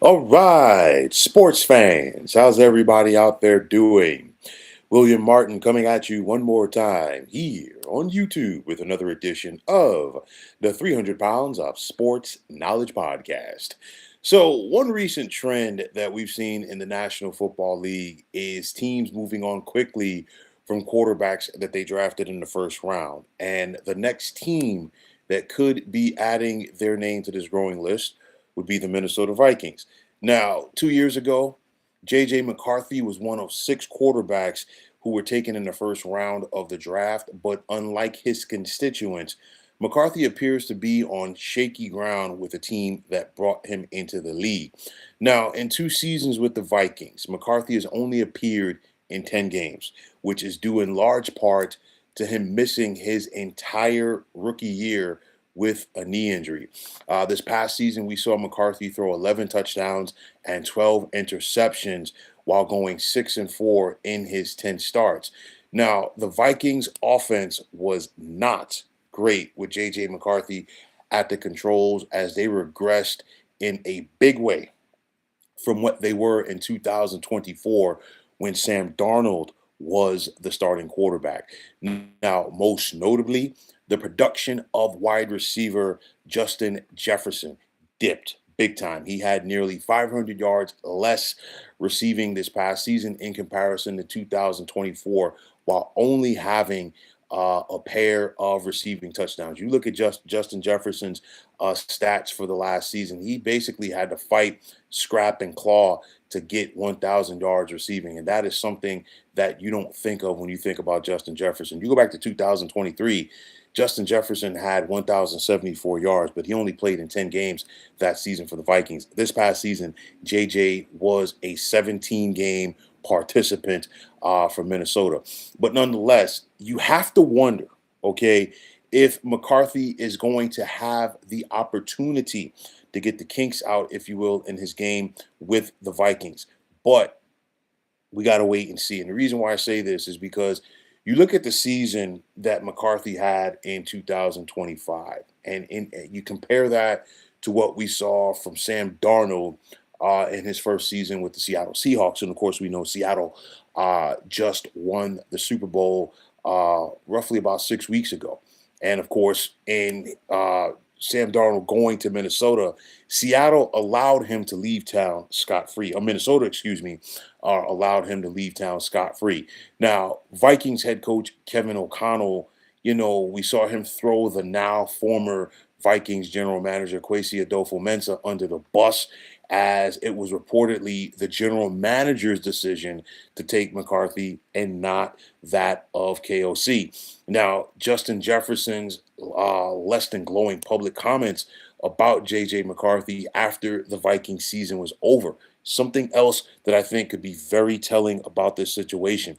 All right, sports fans, how's everybody out there doing? William Martin coming at you one more time here on YouTube with another edition of the 300 Pounds of Sports Knowledge Podcast. So, one recent trend that we've seen in the National Football League is teams moving on quickly from quarterbacks that they drafted in the first round. And the next team that could be adding their name to this growing list would be the Minnesota Vikings. Now, 2 years ago, J.J. McCarthy was one of six quarterbacks who were taken in the first round of the draft, but unlike his constituents, McCarthy appears to be on shaky ground with a team that brought him into the league. Now, in 2 seasons with the Vikings, McCarthy has only appeared in 10 games, which is due in large part to him missing his entire rookie year with a knee injury. This past season, we saw McCarthy throw 11 touchdowns and 12 interceptions while going 6-4 in his 10 starts. Now, the Vikings offense was not great with JJ McCarthy at the controls as they regressed in a big way from what they were in 2024 when Sam Darnold was the starting quarterback. Now, most notably, the production of wide receiver Justin Jefferson dipped big time. He had nearly 500 yards less receiving this past season in comparison to 2024, while only having a pair of receiving touchdowns. You look at Justin Jefferson's stats for the last season. He basically had to fight, scrap, and claw to get 1,000 yards receiving. And that is something that you don't think of when you think about Justin Jefferson. You go back to 2023, Justin Jefferson had 1,074 yards, but he only played in 10 games that season for the Vikings. This past season, JJ was a 17-game participant for Minnesota. But nonetheless, you have to wonder, okay, if McCarthy is going to have the opportunity to get the kinks out, if you will, in his game with the Vikings. But we got to wait and see. And the reason why I say this is because you look at the season that McCarthy had in 2025, and you compare that to what we saw from Sam Darnold in his first season with the Seattle Seahawks. And of course, we know Seattle just won the Super Bowl roughly about 6 weeks ago. And of course, in Sam Darnold going to Minnesota, Seattle allowed him to leave town scot-free. Or Minnesota, excuse me, allowed him to leave town scot-free. Now, Vikings head coach Kevin O'Connell, we saw him throw the now former Vikings general manager Kwesi Adolfo-Mensah under the bus, as it was reportedly the general manager's decision to take McCarthy and not that of KOC. Now, Justin Jefferson's less than glowing public comments about JJ McCarthy after the Viking season was over. Something else that I think could be very telling about this situation.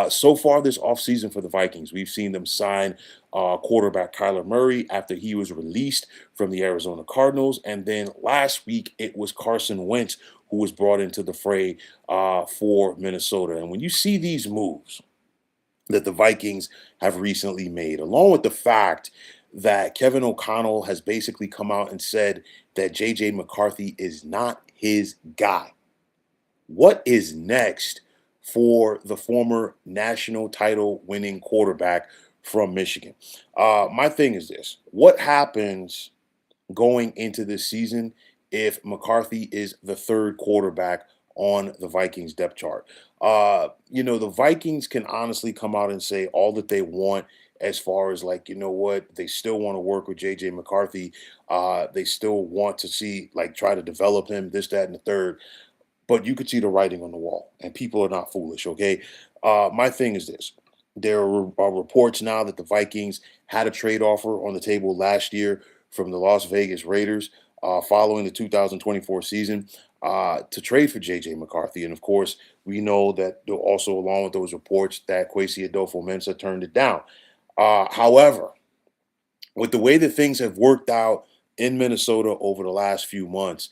So far this offseason for the Vikings, we've seen them sign quarterback Kyler Murray after he was released from the Arizona Cardinals. And then last week, it was Carson Wentz who was brought into the fray for Minnesota. And when you see these moves that the Vikings have recently made, along with the fact that Kevin O'Connell has basically come out and said that JJ McCarthy is not his guy. What is next for the former national title winning quarterback from Michigan? My thing is this: what happens going into this season if McCarthy is the third quarterback on the Vikings depth chart? The Vikings can honestly come out and say all that they want as far as, like, what, they still want to work with JJ McCarthy. They still want to see, like, try to develop him, this, that, and the third. But you could see the writing on the wall, and people are not foolish, okay? My thing is this: there are reports now that the Vikings had a trade offer on the table last year from the Las Vegas Raiders following the 2024 season to trade for J.J. McCarthy. And of course, we know that also, along with those reports, that Kwesi Adolfo-Mensah turned it down. However, with the way that things have worked out in Minnesota over the last few months,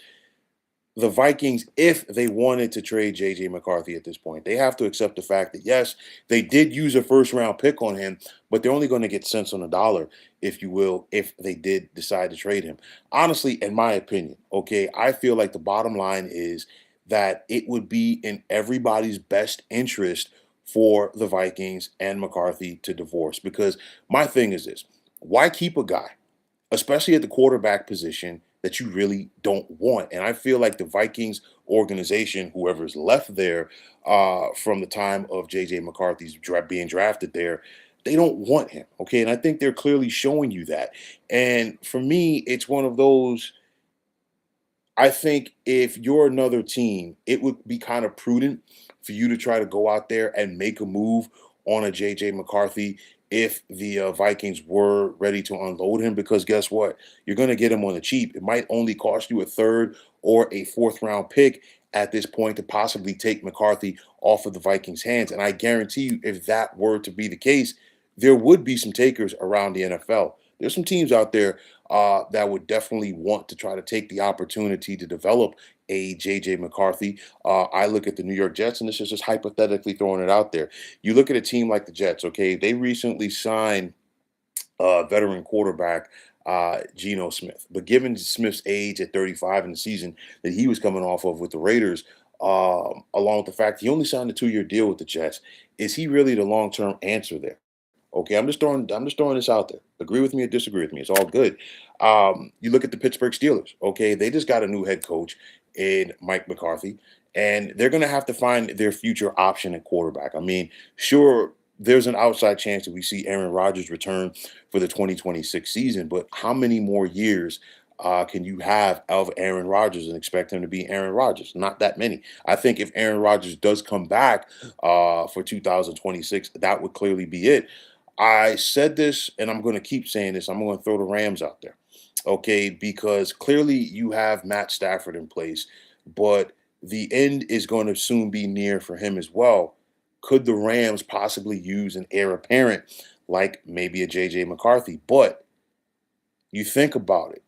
the Vikings, if they wanted to trade JJ McCarthy at this point, they have to accept the fact that yes, they did use a first round pick on him, but they're only going to get cents on the dollar, if you will, if they did decide to trade him. Honestly, in my opinion, okay, I feel like the bottom line is that it would be in everybody's best interest for the Vikings and McCarthy to divorce. Because my thing is this: why keep a guy, especially at the quarterback position, that you really don't want? And I feel like the Vikings organization, whoever's left there from the time of JJ McCarthy's being drafted there, they don't want him. Okay. And I think they're clearly showing you that. And for me, it's one of those. I think if you're another team, it would be kind of prudent for you to try to go out there and make a move on a JJ McCarthy if the Vikings were ready to unload him. Because guess what? You're going to get him on the cheap. It might only cost you a third or a fourth round pick at this point to possibly take McCarthy off of the Vikings' hands. And I guarantee you, if that were to be the case, there would be some takers around the NFL. There's some teams out there that would definitely want to try to take the opportunity to develop a JJ McCarthy. I look at the New York Jets, and this is just hypothetically throwing it out there. You look at a team like the Jets, okay? They recently signed veteran quarterback Geno Smith. But given Smith's age at 35 in the season that he was coming off of with the Raiders, along with the fact he only signed a 2-year deal with the Jets, is he really the long-term answer there? Okay, I'm just throwing this out there. Agree with me or disagree with me. It's all good. You look at the Pittsburgh Steelers. Okay, they just got a new head coach in Mike McCarthy, and they're going to have to find their future option at quarterback. I mean, sure, there's an outside chance that we see Aaron Rodgers return for the 2026 season, but how many more years can you have of Aaron Rodgers and expect him to be Aaron Rodgers? Not that many. I think if Aaron Rodgers does come back for 2026, that would clearly be it. I said this, and I'm going to keep saying this. I'm going to throw the Rams out there, okay? Because clearly you have Matt Stafford in place, but the end is going to soon be near for him as well. Could the Rams possibly use an heir apparent like maybe a JJ McCarthy? But you think about it.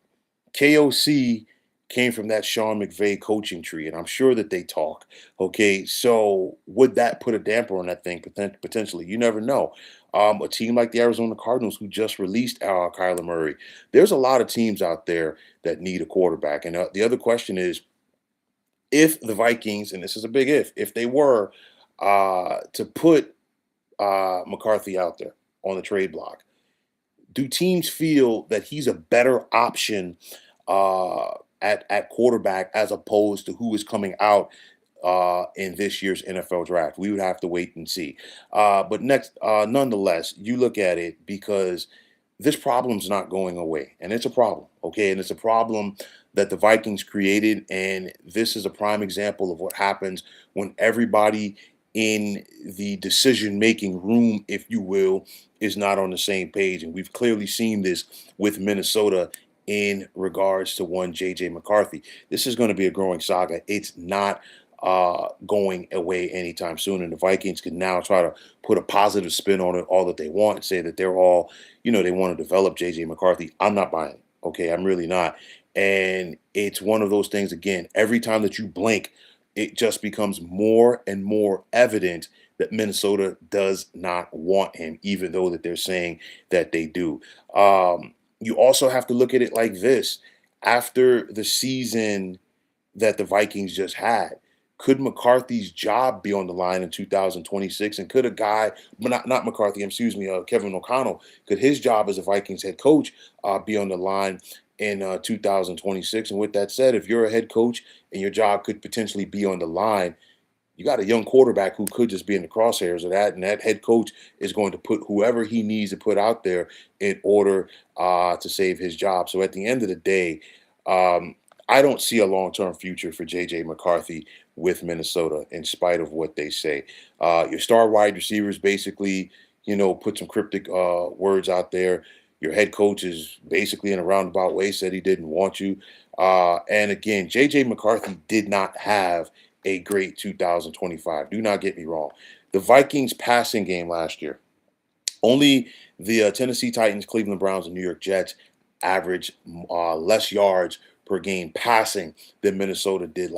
KOC came from that Sean McVay coaching tree, and I'm sure that they talk. Okay, so would that put a damper on that thing potentially? You never know. A team like the Arizona Cardinals, who just released Kyler Murray, there's a lot of teams out there that need a quarterback. And the other question is, if the Vikings, and this is a big if they were to put McCarthy out there on the trade block, do teams feel that he's a better option uh, at quarterback as opposed to who is coming out in this year's NFL draft? We would have to wait and see. But next, nonetheless, you look at it because this problem's not going away, and it's a problem, okay? And it's a problem that the Vikings created, and this is a prime example of what happens when everybody in the decision-making room, if you will, is not on the same page. And we've clearly seen this with Minnesota in regards to one JJ McCarthy. This is going to be a growing saga. It's not going away anytime soon. And the Vikings can now try to put a positive spin on it all that they want and say that they're all, they want to develop JJ McCarthy. I'm not buying it. Okay. I'm really not. And it's one of those things, again, every time that you blink, it just becomes more and more evident that Minnesota does not want him, even though that they're saying that they do. You also have to look at it like this. After the season that the Vikings just had, could McCarthy's job be on the line in 2026? And could a guy, but not McCarthy, excuse me, Kevin O'Connell, could his job as a Vikings head coach be on the line in 2026? And with that said, if you're a head coach and your job could potentially be on the line, you got a young quarterback who could just be in the crosshairs of that, and that head coach is going to put whoever he needs to put out there in order to save his job. So at the end of the day, I don't see a long-term future for JJ McCarthy with Minnesota, in spite of what they say. Your star wide receivers basically, put some cryptic words out there. Your head coach is basically in a roundabout way said he didn't want you. And again, JJ McCarthy did not have a great 2025. Do not get me wrong. The Vikings passing game last year, only the Tennessee Titans, Cleveland Browns, and New York Jets averaged less yards per game passing than Minnesota did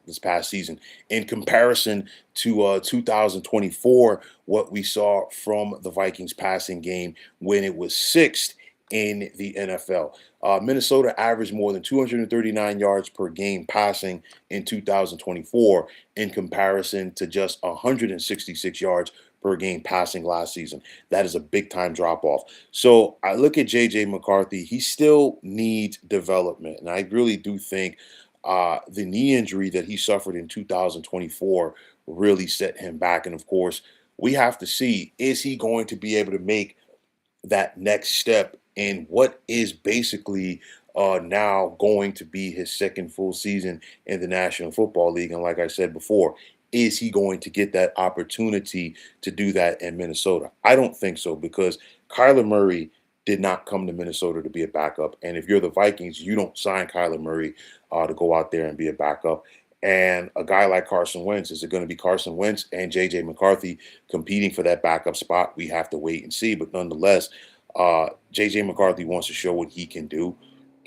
this past season. In comparison to 2024, what we saw from the Vikings passing game when it was sixth in the NFL. Minnesota averaged more than 239 yards per game passing in 2024 in comparison to just 166 yards per game passing last season. That is a big time drop off. So I look at JJ McCarthy, he still needs development. And I really do think the knee injury that he suffered in 2024 really set him back. And of course, we have to see, is he going to be able to make that next step in what is basically now going to be his second full season in the National Football League? And like I said before, is he going to get that opportunity to do that in Minnesota? I don't think so, because Kyler Murray did not come to Minnesota to be a backup. And if you're the Vikings, you don't sign Kyler Murray to go out there and be a backup. And a guy like Carson Wentz, is it going to be Carson Wentz and JJ McCarthy competing for that backup spot? We have to wait and see. But nonetheless, JJ McCarthy wants to show what he can do.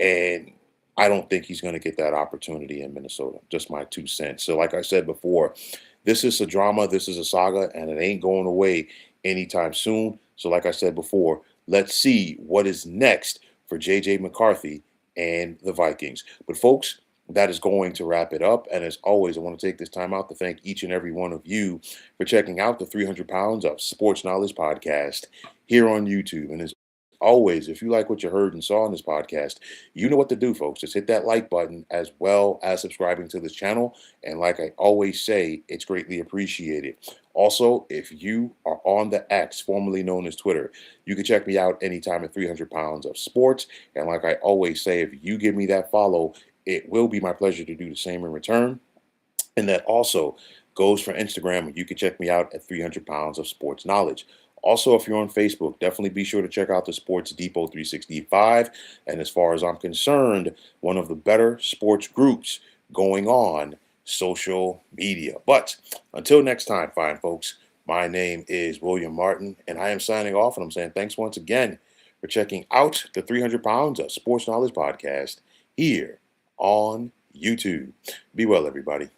And I don't think he's going to get that opportunity in Minnesota. Just my 2 cents. So, like I said before, this is a drama, this is a saga, and it ain't going away anytime soon. So, like I said before, let's see what is next for JJ McCarthy and the Vikings. But, folks, that is going to wrap it up. And as always, I want to take this time out to thank each and every one of you for checking out the 300 Pounds of Sports Knowledge podcast here on YouTube. And as always, if you like what you heard and saw on this podcast, you know what to do, folks. Just hit that like button as well as subscribing to this channel. And like I always say, it's greatly appreciated. Also, if you are on the X, formerly known as Twitter, you can check me out anytime at 300 Pounds of Sports. And like I always say, if you give me that follow, it will be my pleasure to do the same in return. And that also goes for Instagram. You can check me out at 300 Pounds of Sports Knowledge. Also, if you're on Facebook, definitely be sure to check out the Sports Depot 365. And as far as I'm concerned, one of the better sports groups going on social media. But until next time, fine folks, my name is William Martin, and I am signing off. And I'm saying thanks once again for checking out the 300 Pounds of Sports Knowledge podcast here on YouTube. Be well, everybody.